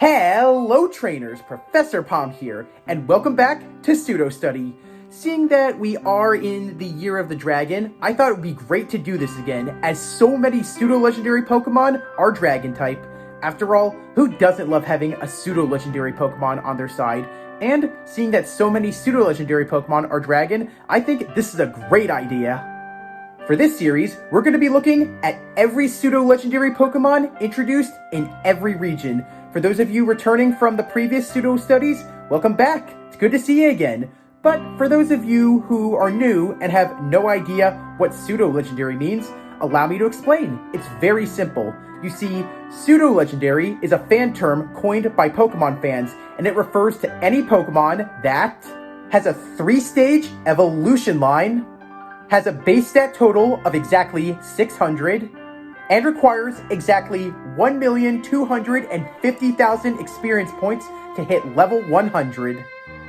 Hello trainers, Professor Palm here, and welcome back to Pseudo Study. Seeing that we are in the Year of the Dragon, I thought it would be great to do this again, as so many pseudo-legendary Pokemon are Dragon type. After all, who doesn't love having a pseudo-legendary Pokemon on their side? And seeing that so many pseudo-legendary Pokemon are Dragon, I think this is a great idea. For this series, we're going to be looking at every pseudo-legendary Pokemon introduced in every region. For those of you returning from the previous Pseudo Studies, welcome back. It's good to see you again. But for those of you who are new and have no idea what pseudo-legendary means, allow me to explain. It's very simple. You see, pseudo-legendary is a fan term coined by Pokemon fans, and it refers to any Pokemon that has a 3-stage evolution line, has a base stat total of exactly 600, and requires exactly 1,250,000 experience points to hit level 100.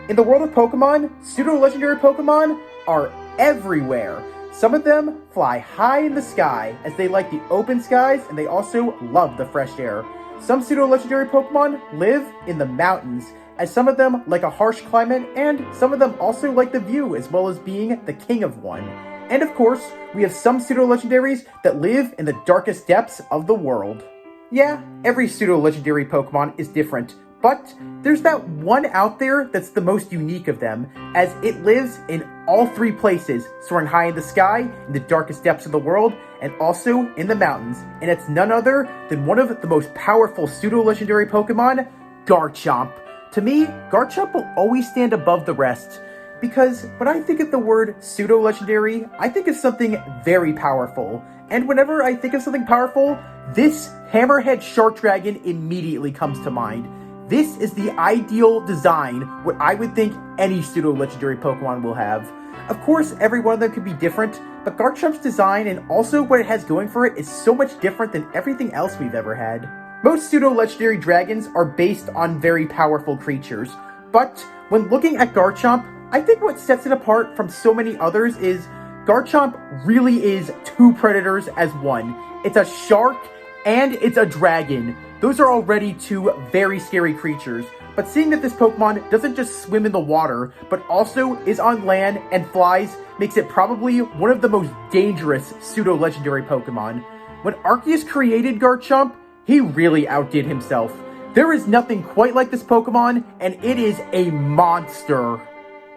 In the world of Pokemon, pseudo-legendary Pokemon are everywhere. Some of them fly high in the sky, as they like the open skies and they also love the fresh air. Some pseudo-legendary Pokemon live in the mountains, as some of them like a harsh climate, and some of them also like the view as well as being the king of one. And of course, we have some pseudo-legendaries that live in the darkest depths of the world. Yeah, every pseudo-legendary Pokemon is different, but there's that one out there that's the most unique of them, as it lives in all 3 places, soaring high in the sky, in the darkest depths of the world, and also in the mountains. And it's none other than one of the most powerful pseudo-legendary Pokemon, Garchomp. To me, Garchomp will always stand above the rest, because when I think of the word pseudo-legendary, I think of something very powerful. And whenever I think of something powerful, this Hammerhead Shark Dragon immediately comes to mind. This is the ideal design, what I would think any pseudo-legendary Pokemon will have. Of course, every one of them could be different, but Garchomp's design and also what it has going for it is so much different than everything else we've ever had. Most pseudo-legendary dragons are based on very powerful creatures, but when looking at Garchomp, I think what sets it apart from so many others is Garchomp really is 2 predators as one. It's a shark and it's a dragon. Those are already 2 very scary creatures. But seeing that this Pokemon doesn't just swim in the water, but also is on land and flies, makes it probably one of the most dangerous pseudo-legendary Pokemon. When Arceus created Garchomp, he really outdid himself. There is nothing quite like this Pokemon, and it is a monster.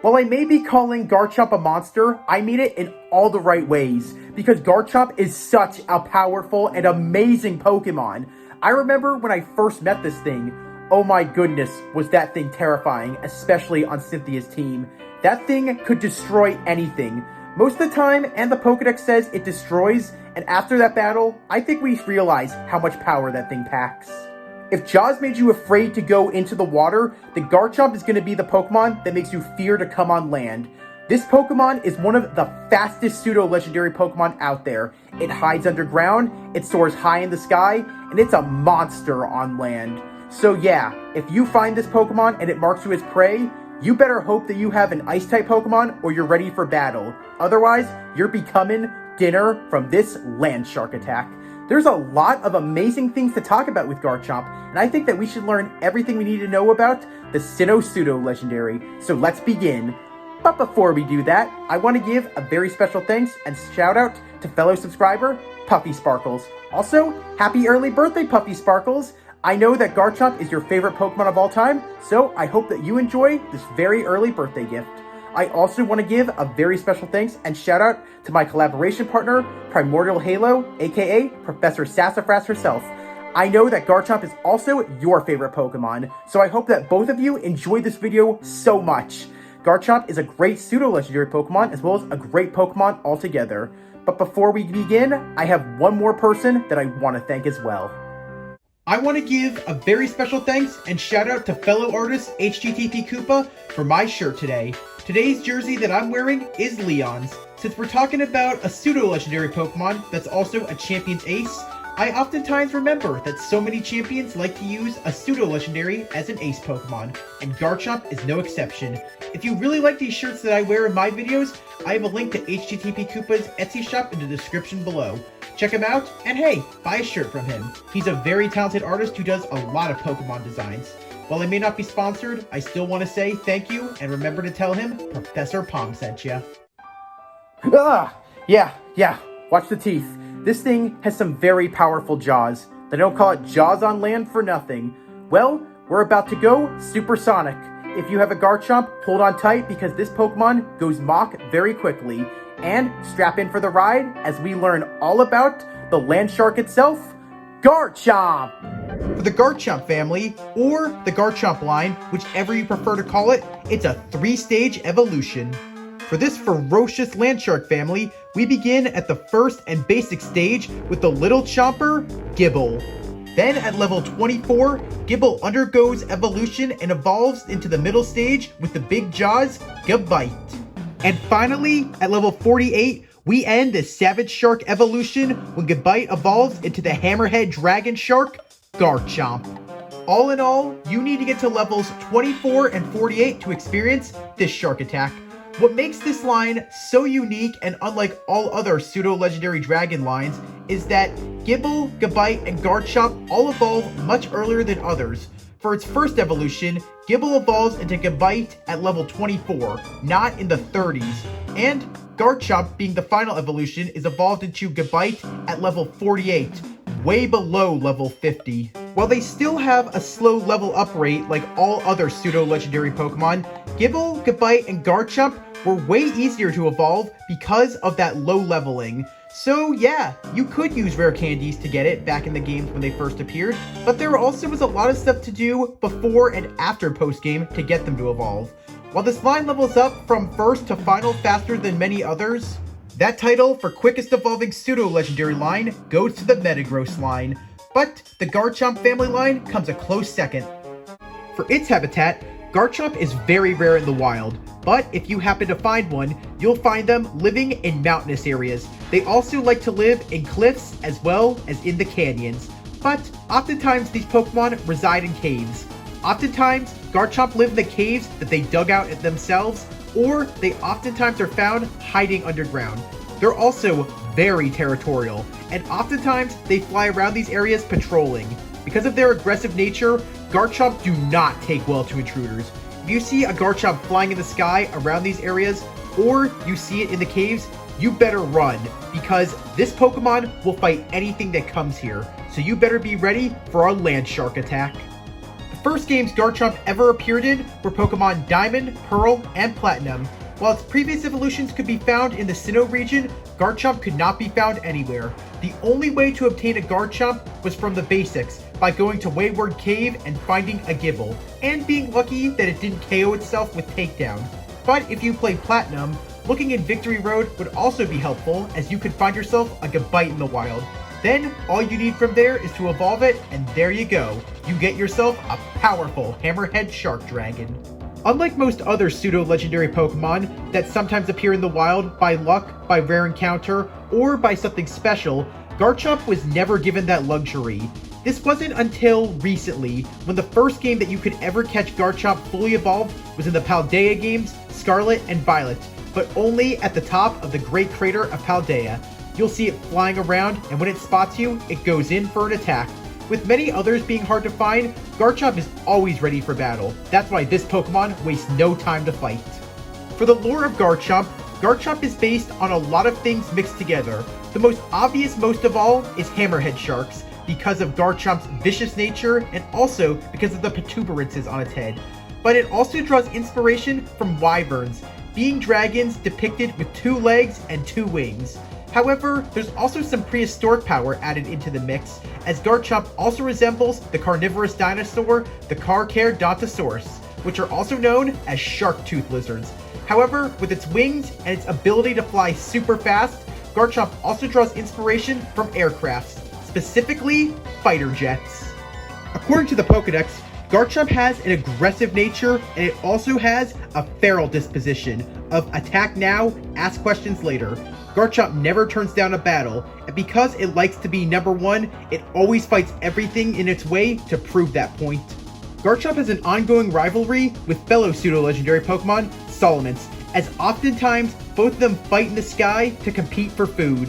While I may be calling Garchomp a monster, I mean it in all the right ways, because Garchomp is such a powerful and amazing Pokemon. I remember when I first met this thing, oh my goodness, was that thing terrifying, especially on Cynthia's team. That thing could destroy anything. Most of the time, and the Pokédex says it destroys, and after that battle, I think we realize how much power that thing packs. If Jaws made you afraid to go into the water, then Garchomp is going to be the Pokemon that makes you fear to come on land. This Pokemon is one of the fastest pseudo-legendary Pokemon out there. It hides underground, it soars high in the sky, and it's a monster on land. So yeah, if you find this Pokemon and it marks you as prey, you better hope that you have an Ice-type Pokemon or you're ready for battle. Otherwise, you're becoming dinner from this Landshark attack. There's a lot of amazing things to talk about with Garchomp, and I think that we should learn everything we need to know about the Sinnoh Pseudo-Legendary. So let's begin. But before we do that, I want to give a very special thanks and shout out to fellow subscriber, Puffy Sparkles. Also, happy early birthday, Puffy Sparkles! I know that Garchomp is your favorite Pokemon of all time, so I hope that you enjoy this very early birthday gift. I also want to give a very special thanks and shout out to my collaboration partner, Primordial Halo, aka Professor Sassafras herself. I know that Garchomp is also your favorite Pokemon, so I hope that both of you enjoyed this video so much. Garchomp is a great pseudo-legendary Pokemon as well as a great Pokemon altogether. But before we begin, I have one more person that I want to thank as well. I want to give a very special thanks and shout out to fellow artist HTTP Koopa for my shirt today. Today's jersey that I'm wearing is Leon's. Since we're talking about a pseudo-legendary Pokemon that's also a champion's ace, I oftentimes remember that so many champions like to use a pseudo-legendary as an ace Pokemon, and Garchomp is no exception. If you really like these shirts that I wear in my videos, I have a link to HTTP Koopa's Etsy shop in the description below. check him out, and hey, buy a shirt from him. He's a very talented artist who does a lot of Pokemon designs. While I may not be sponsored, I still want to say thank you, and remember to tell him Professor Palm sent ya. Yeah, watch the teeth. This thing has some very powerful jaws. They don't call it jaws on land for nothing. Well, we're about to go supersonic. If you have a Garchomp, hold on tight because this Pokemon goes Mach very quickly. And strap in for the ride as we learn all about the Landshark itself, Garchomp! For the Garchomp family, or the Garchomp line, whichever you prefer to call it, it's a 3-stage evolution. For this ferocious Landshark family, we begin at the first and basic stage with the little chomper, Gibble. Then at level 24, Gibble undergoes evolution and evolves into the middle stage with the big jaws, Gabite. And finally, at level 48, we end the Savage Shark evolution when Gabite evolves into the Hammerhead Dragon Shark, Garchomp. All in all, you need to get to levels 24 and 48 to experience this shark attack. What makes this line so unique and unlike all other pseudo-legendary dragon lines is that Gibble, Gabite, and Garchomp all evolve much earlier than others. For its first evolution, Gibble evolves into Gabite at level 24, not in the 30s, and Garchomp, being the final evolution, is evolved into Gabite at level 48, way below level 50. While they still have a slow level up rate like all other pseudo-legendary Pokemon, Gibble, Gabite, and Garchomp were way easier to evolve because of that low leveling. So yeah, you could use rare candies to get it back in the games when they first appeared, but there also was a lot of stuff to do before and after post-game to get them to evolve. While this line levels up from first to final faster than many others, that title for quickest evolving pseudo-legendary line goes to the Metagross line, but the Garchomp family line comes a close second. For its habitat, Garchomp is very rare in the wild, but if you happen to find one, you'll find them living in mountainous areas. They also like to live in cliffs as well as in the canyons, but oftentimes these Pokemon reside in caves. Oftentimes, Garchomp live in the caves that they dug out themselves, or they oftentimes are found hiding underground. They're also very territorial, and oftentimes they fly around these areas patrolling. Because of their aggressive nature, Garchomp do not take well to intruders. If you see a Garchomp flying in the sky around these areas, or you see it in the caves, you better run, because this Pokemon will fight anything that comes here, so you better be ready for a Landshark attack. The first games Garchomp ever appeared in were Pokemon Diamond, Pearl, and Platinum. While its previous evolutions could be found in the Sinnoh region, Garchomp could not be found anywhere. The only way to obtain a Garchomp was from the basics, by going to Wayward Cave and finding a Gibble, and being lucky that it didn't KO itself with Takedown. But if you play Platinum, looking in Victory Road would also be helpful, as you could find yourself a Gabite in the wild. Then, all you need from there is to evolve it, and there you go. You get yourself a powerful Hammerhead Shark Dragon. Unlike most other pseudo-legendary Pokemon that sometimes appear in the wild by luck, by rare encounter, or by something special, Garchomp was never given that luxury. This wasn't until recently, when the first game that you could ever catch Garchomp fully evolved was in the Paldea games, Scarlet and Violet, but only at the top of the Great Crater of Paldea. You'll see it flying around, and when it spots you, it goes in for an attack. With many others being hard to find, Garchomp is always ready for battle. That's why this Pokemon wastes no time to fight. For the lore of Garchomp, Garchomp is based on a lot of things mixed together. The most obvious most of all is Hammerhead Sharks, because of Garchomp's vicious nature and also because of the protuberances on its head. But it also draws inspiration from wyverns, being dragons depicted with 2 legs and 2 wings. However, there's also some prehistoric power added into the mix, as Garchomp also resembles the carnivorous dinosaur, the Carcharodontosaurus, which are also known as shark-tooth lizards. However, with its wings and its ability to fly super fast, Garchomp also draws inspiration from aircrafts, specifically fighter jets. According to the Pokédex, Garchomp has an aggressive nature, and it also has a feral disposition of attack now, ask questions later. Garchomp never turns down a battle, and because it likes to be number 1, it always fights everything in its way to prove that point. Garchomp has an ongoing rivalry with fellow pseudo-legendary Pokemon, Salamence, as oftentimes both of them fight in the sky to compete for food.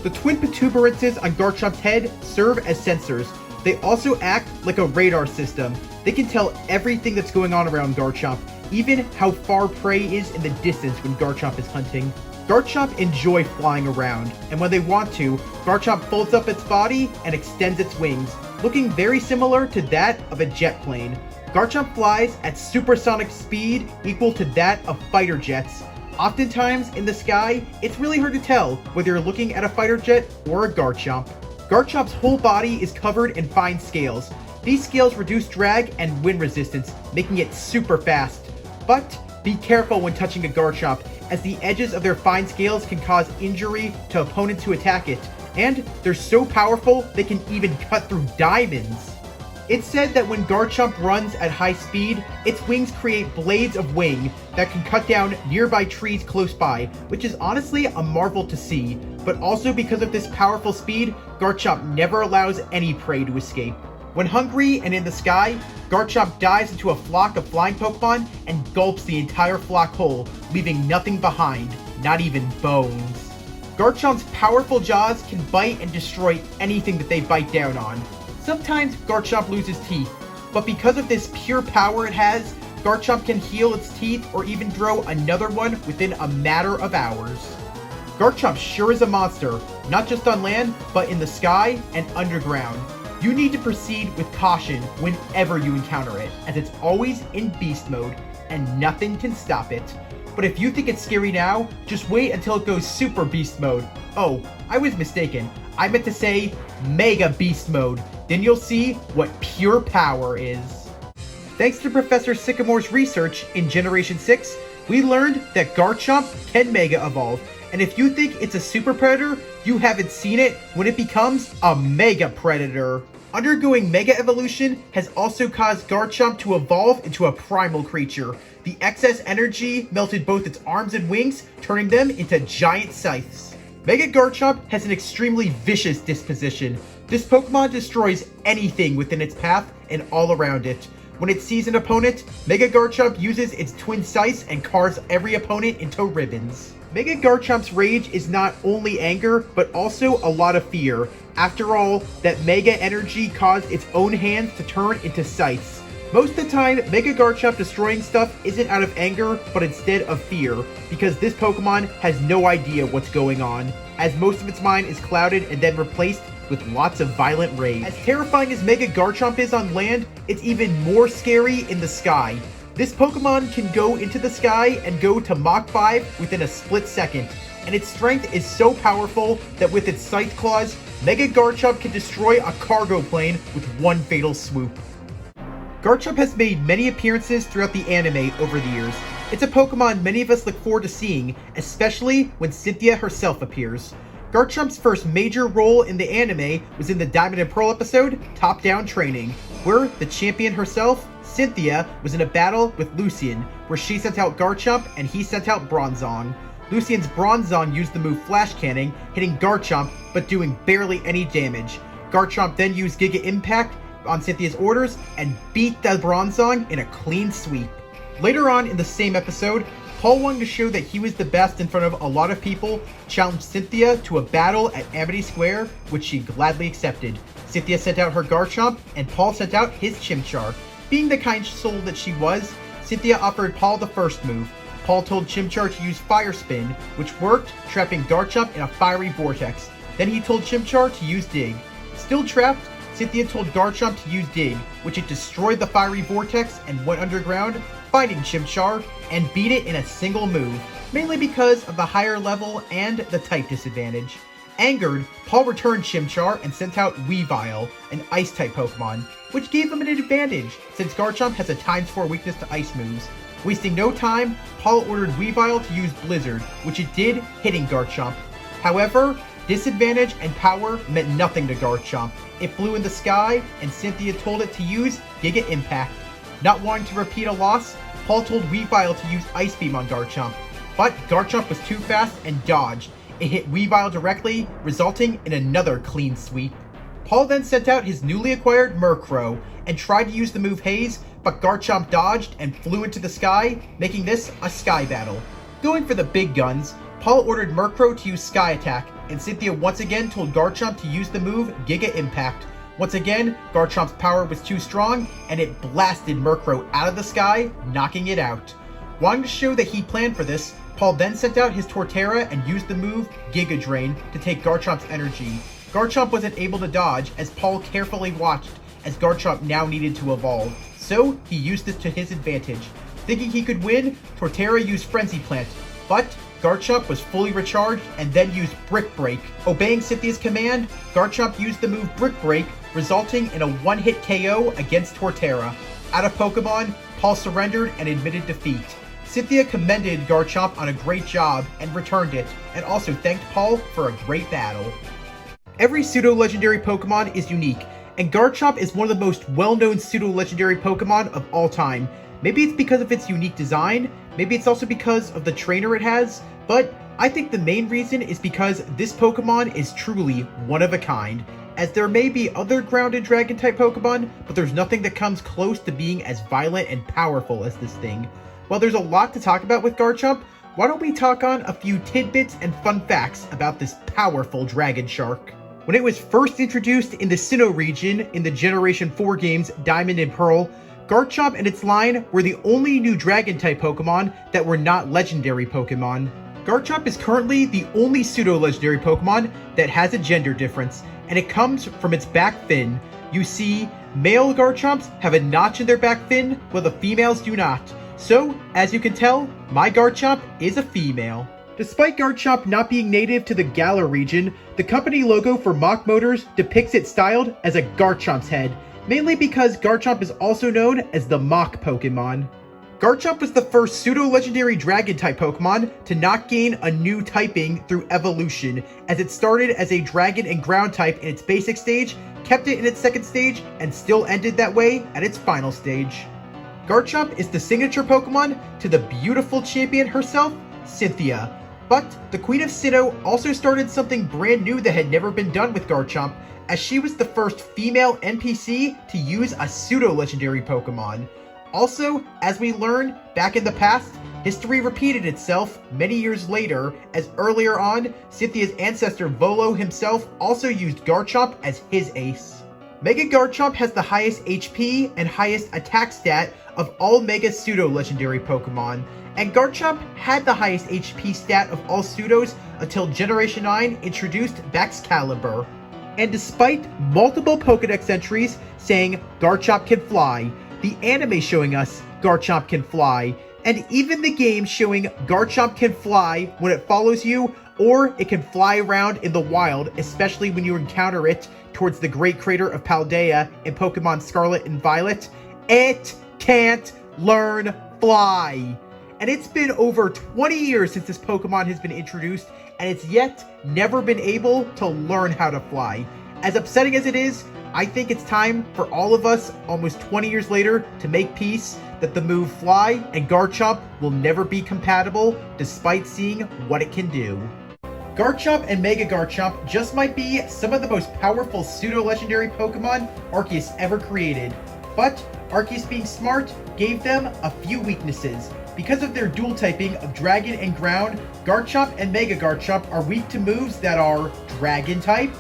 The twin protuberances on Garchomp's head serve as sensors. They also act like a radar system. They can tell everything that's going on around Garchomp, even how far prey is in the distance when Garchomp is hunting. Garchomp enjoy flying around, and when they want to, Garchomp folds up its body and extends its wings, looking very similar to that of a jet plane. Garchomp flies at supersonic speed equal to that of fighter jets. Oftentimes in the sky, it's really hard to tell whether you're looking at a fighter jet or a Garchomp. Garchomp's whole body is covered in fine scales. These scales reduce drag and wind resistance, making it super fast. But be careful when touching a Garchomp, as the edges of their fine scales can cause injury to opponents who attack it, and they're so powerful they can even cut through diamonds. It's said that when Garchomp runs at high speed, its wings create blades of wing that can cut down nearby trees close by, which is honestly a marvel to see. But also because of this powerful speed, Garchomp never allows any prey to escape. When hungry and in the sky, Garchomp dives into a flock of flying Pokemon and gulps the entire flock whole, leaving nothing behind, not even bones. Garchomp's powerful jaws can bite and destroy anything that they bite down on. Sometimes Garchomp loses teeth, but because of this pure power it has, Garchomp can heal its teeth or even grow another one within a matter of hours. Garchomp sure is a monster, not just on land, but in the sky and underground. You need to proceed with caution whenever you encounter it, as it's always in beast mode, and nothing can stop it. But if you think it's scary now, just wait until it goes super beast mode. Oh, I was mistaken. I meant to say mega beast mode. Then you'll see what pure power is. Thanks to Professor Sycamore's research in Generation 6, we learned that Garchomp can Mega Evolve. And if you think it's a Super Predator, you haven't seen it when it becomes a Mega Predator. Undergoing Mega Evolution has also caused Garchomp to evolve into a primal creature. The excess energy melted both its arms and wings, turning them into giant scythes. Mega Garchomp has an extremely vicious disposition. This Pokemon destroys anything within its path and all around it. When it sees an opponent, Mega Garchomp uses its twin scythes and carves every opponent into ribbons. Mega Garchomp's rage is not only anger, but also a lot of fear. After all, that Mega energy caused its own hands to turn into scythes. Most of the time, Mega Garchomp destroying stuff isn't out of anger, but instead of fear, because this Pokemon has no idea what's going on, as most of its mind is clouded and then replaced with lots of violent rage. As terrifying as Mega Garchomp is on land, it's even more scary in the sky. This Pokemon can go into the sky and go to Mach 5 within a split second, and its strength is so powerful that with its Scythe Claws, Mega Garchomp can destroy a cargo plane with one fatal swoop. Garchomp has made many appearances throughout the anime over the years. It's a Pokemon many of us look forward to seeing, especially when Cynthia herself appears. Garchomp's first major role in the anime was in the Diamond and Pearl episode, Top Down Training, where the champion herself, Cynthia, was in a battle with Lucian, where she sent out Garchomp and he sent out Bronzong. Lucian's Bronzong used the move Flash Canning, hitting Garchomp but doing barely any damage. Garchomp then used Giga Impact on Cynthia's orders and beat the Bronzong in a clean sweep. Later on in the same episode, Paul, wanting to show that he was the best in front of a lot of people, challenged Cynthia to a battle at Amity Square, which she gladly accepted. Cynthia sent out her Garchomp, and Paul sent out his Chimchar. Being the kind soul that she was, Cynthia offered Paul the first move. Paul told Chimchar to use Fire Spin, which worked, trapping Garchomp in a fiery vortex. Then he told Chimchar to use Dig. Still trapped, Cynthia told Garchomp to use Dig, which it destroyed the fiery vortex and went underground, fighting Chimchar, and beat it in a single move, mainly because of the higher level and the type disadvantage. Angered, Paul returned Chimchar and sent out Weavile, an Ice-type Pokemon, which gave him an advantage, since Garchomp has a ×4 weakness to Ice moves. Wasting no time, Paul ordered Weavile to use Blizzard, which it did, hitting Garchomp. However, disadvantage and power meant nothing to Garchomp. It flew in the sky, and Cynthia told it to use Giga Impact. Not wanting to repeat a loss, Paul told Weavile to use Ice Beam on Garchomp, but Garchomp was too fast and dodged. It hit Weavile directly, resulting in another clean sweep. Paul then sent out his newly acquired Murkrow and tried to use the move Haze, but Garchomp dodged and flew into the sky, making this a sky battle. Going for the big guns, Paul ordered Murkrow to use Sky Attack, and Cynthia once again told Garchomp to use the move Giga Impact. Once again, Garchomp's power was too strong, and it blasted Murkrow out of the sky, knocking it out. Wanting to show that he planned for this, Paul then sent out his Torterra and used the move Giga Drain to take Garchomp's energy. Garchomp wasn't able to dodge, as Paul carefully watched, as Garchomp now needed to evolve. So, he used this to his advantage. Thinking he could win, Torterra used Frenzy Plant, but Garchomp was fully recharged and then used Brick Break. Obeying Cynthia's command, Garchomp used the move Brick Break, resulting in a one-hit KO against Torterra. Out of Pokemon, Paul surrendered and admitted defeat. Cynthia commended Garchomp on a great job and returned it, and also thanked Paul for a great battle. Every pseudo-legendary Pokemon is unique, and Garchomp is one of the most well-known pseudo-legendary Pokemon of all time. Maybe it's because of its unique design, maybe it's also because of the trainer it has, but I think the main reason is because this Pokemon is truly one of a kind. As there may be other grounded Dragon-type Pokemon, but there's nothing that comes close to being as violent and powerful as this thing. While there's a lot to talk about with Garchomp, why don't we talk on a few tidbits and fun facts about this powerful Dragon Shark. When it was first introduced in the Sinnoh region in the Generation 4 games Diamond and Pearl, Garchomp and its line were the only new Dragon-type Pokemon that were not legendary Pokemon. Garchomp is currently the only pseudo-legendary Pokemon that has a gender difference, and it comes from its back fin. You see, male Garchomps have a notch in their back fin, while the females do not. So, as you can tell, my Garchomp is a female. Despite Garchomp not being native to the Galar region, the company logo for Mach Motors depicts it styled as a Garchomp's head, mainly because Garchomp is also known as the Mach Pokemon. Garchomp was the first pseudo-legendary Dragon-type Pokemon to not gain a new typing through evolution, as it started as a Dragon and Ground type in its basic stage, kept it in its second stage, and still ended that way at its final stage. Garchomp is the signature Pokemon to the beautiful champion herself, Cynthia. But the Queen of Sinnoh also started something brand new that had never been done with Garchomp, as she was the first female NPC to use a pseudo-legendary Pokemon. Also, as we learn, back in the past, history repeated itself many years later, as earlier on, Cynthia's ancestor Volo himself also used Garchomp as his ace. Mega Garchomp has the highest HP and highest attack stat of all Mega pseudo-legendary Pokemon, and Garchomp had the highest HP stat of all pseudos until Generation 9 introduced Baxcalibur. And despite multiple Pokédex entries saying Garchomp can fly, the anime showing us Garchomp can fly, and even the game showing Garchomp can fly when it follows you, or it can fly around in the wild, especially when you encounter it towards the Great Crater of Paldea in Pokemon Scarlet and Violet, it can't learn fly. And it's been over 20 years since this Pokemon has been introduced, and it's yet never been able to learn how to fly. As upsetting as it is, I think it's time for all of us, almost 20 years later, to make peace that the move Fly and Garchomp will never be compatible, despite seeing what it can do. Garchomp and Mega Garchomp just might be some of the most powerful pseudo-legendary Pokemon Arceus ever created. But Arceus, being smart, gave them a few weaknesses. Because of their dual typing of Dragon and Ground, Garchomp and Mega Garchomp are weak to moves that are Dragon type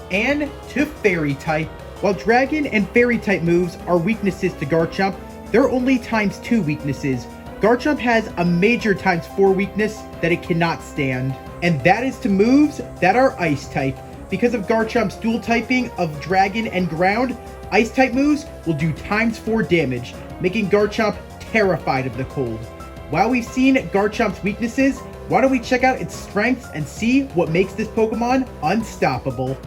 and to Fairy type. While Dragon and Fairy type moves are weaknesses to Garchomp, they're only ×2 weaknesses. Garchomp has a major ×4 weakness that it cannot stand, and that is to moves that are Ice type. Because of Garchomp's dual typing of Dragon and Ground, Ice type moves will do ×4 damage, making Garchomp terrified of the cold. While we've seen Garchomp's weaknesses, why don't we check out its strengths and see what makes this Pokemon unstoppable.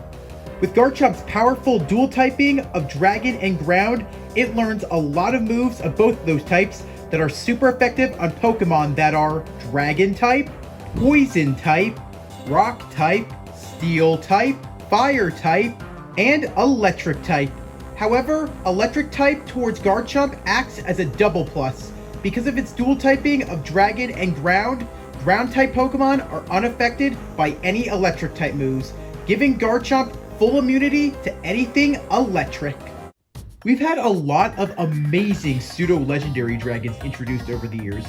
With Garchomp's powerful dual typing of Dragon and Ground, it learns a lot of moves of both of those types that are super effective on Pokemon that are Dragon type, Poison type, Rock type, Steel type, Fire type, and Electric type. However, Electric type towards Garchomp acts as a double plus. Because of its dual typing of Dragon and Ground, Ground type Pokemon are unaffected by any Electric type moves, giving Garchomp full immunity to anything electric. We've had a lot of amazing pseudo-legendary dragons introduced over the years,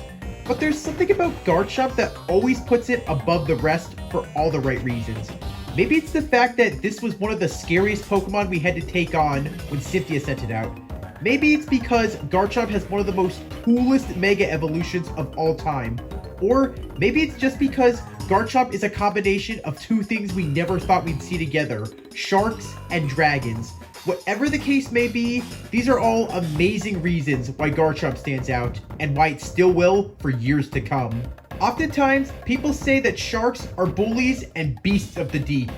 but there's something about Garchomp that always puts it above the rest for all the right reasons. Maybe it's the fact that this was one of the scariest Pokemon we had to take on when Cynthia sent it out. Maybe it's because Garchomp has one of the most coolest Mega Evolutions of all time. Or maybe it's just because Garchomp is a combination of two things we never thought we'd see together, sharks and dragons. Whatever the case may be, these are all amazing reasons why Garchomp stands out, and why it still will for years to come. Oftentimes, people say that sharks are bullies and beasts of the deep.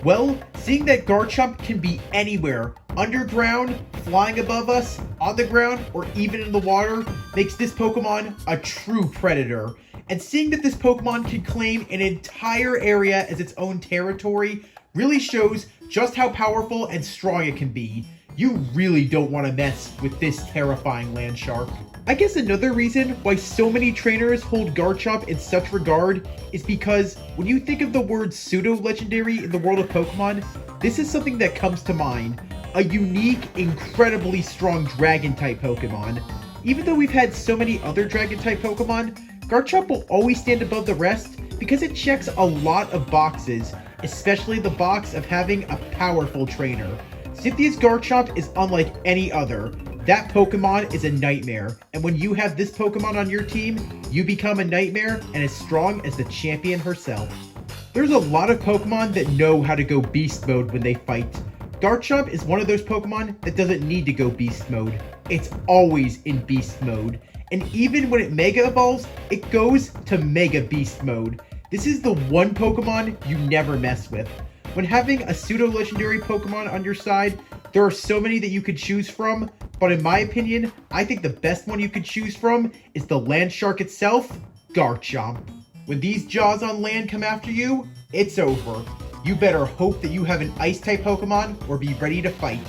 Well, seeing that Garchomp can be anywhere, underground, flying above us, on the ground, or even in the water, makes this Pokemon a true predator. And seeing that this Pokemon can claim an entire area as its own territory really shows just how powerful and strong it can be. You really don't want to mess with this terrifying Landshark. I guess another reason why so many trainers hold Garchomp in such regard is because when you think of the word pseudo-legendary in the world of Pokemon, this is something that comes to mind. A unique, incredibly strong Dragon-type Pokemon. Even though we've had so many other Dragon-type Pokemon, Garchomp will always stand above the rest because it checks a lot of boxes, especially the box of having a powerful trainer. Cynthia's Garchomp is unlike any other. That Pokemon is a nightmare, and when you have this Pokemon on your team, you become a nightmare and as strong as the champion herself. There's a lot of Pokemon that know how to go beast mode when they fight. Garchomp is one of those Pokemon that doesn't need to go beast mode. It's always in beast mode. And even when it Mega Evolves, it goes to Mega Beast mode. This is the one Pokemon you never mess with. When having a pseudo-legendary Pokemon on your side, there are so many that you could choose from, but in my opinion, I think the best one you could choose from is the Landshark itself, Garchomp. When these jaws on land come after you, it's over. You better hope that you have an Ice-type Pokemon or be ready to fight.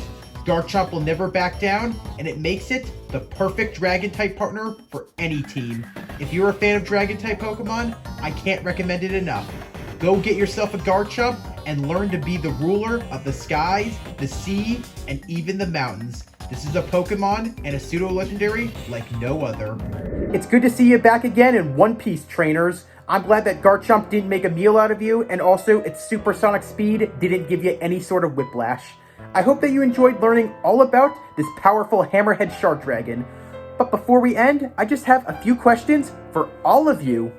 Garchomp will never back down, and it makes it the perfect Dragon-type partner for any team. If you're a fan of Dragon-type Pokemon, I can't recommend it enough. Go get yourself a Garchomp and learn to be the ruler of the skies, the sea, and even the mountains. This is a Pokemon and a pseudo-legendary like no other. It's good to see you back again in one piece, trainers. I'm glad that Garchomp didn't make a meal out of you, and also its supersonic speed didn't give you any sort of whiplash. I hope that you enjoyed learning all about this powerful Hammerhead Shark Dragon. But before we end, I just have a few questions for all of you.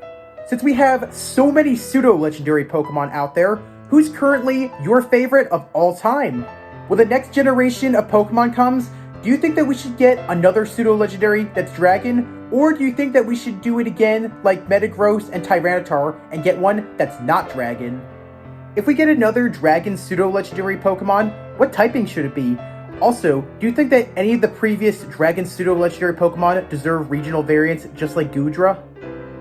Since we have so many pseudo-legendary Pokemon out there, who's currently your favorite of all time? When the next generation of Pokemon comes, do you think that we should get another pseudo-legendary that's Dragon? Or do you think that we should do it again like Metagross and Tyranitar and get one that's not Dragon? If we get another Dragon pseudo-legendary Pokemon, what typing should it be? Also, do you think that any of the previous Dragon pseudo-legendary Pokemon deserve regional variants just like Goodra?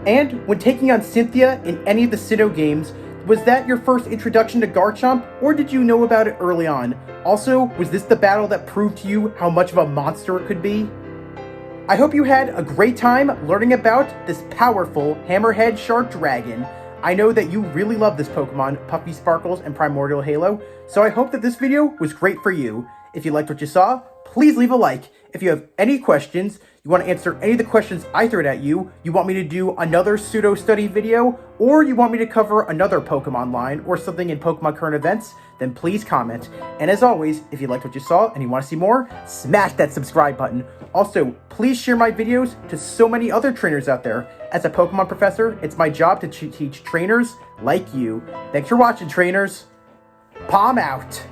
And when taking on Cynthia in any of the Sinnoh games, was that your first introduction to Garchomp, or did you know about it early on? Also, was this the battle that proved to you how much of a monster it could be? I hope you had a great time learning about this powerful Hammerhead Shark Dragon. I know that you really love this Pokemon, Puffy Sparkles and Primordial Halo, so I hope that this video was great for you. If you liked what you saw, please leave a like. If you have any questions, you want to answer any of the questions I threw at you, you want me to do another Pseudo Study video, or you want me to cover another Pokemon line or something in Pokemon current events, then please comment. And as always, if you liked what you saw and you want to see more, smash that subscribe button. Also, please share my videos to so many other trainers out there. As a Pokemon professor, it's my job to teach trainers like you. Thanks for watching, trainers. Palm out.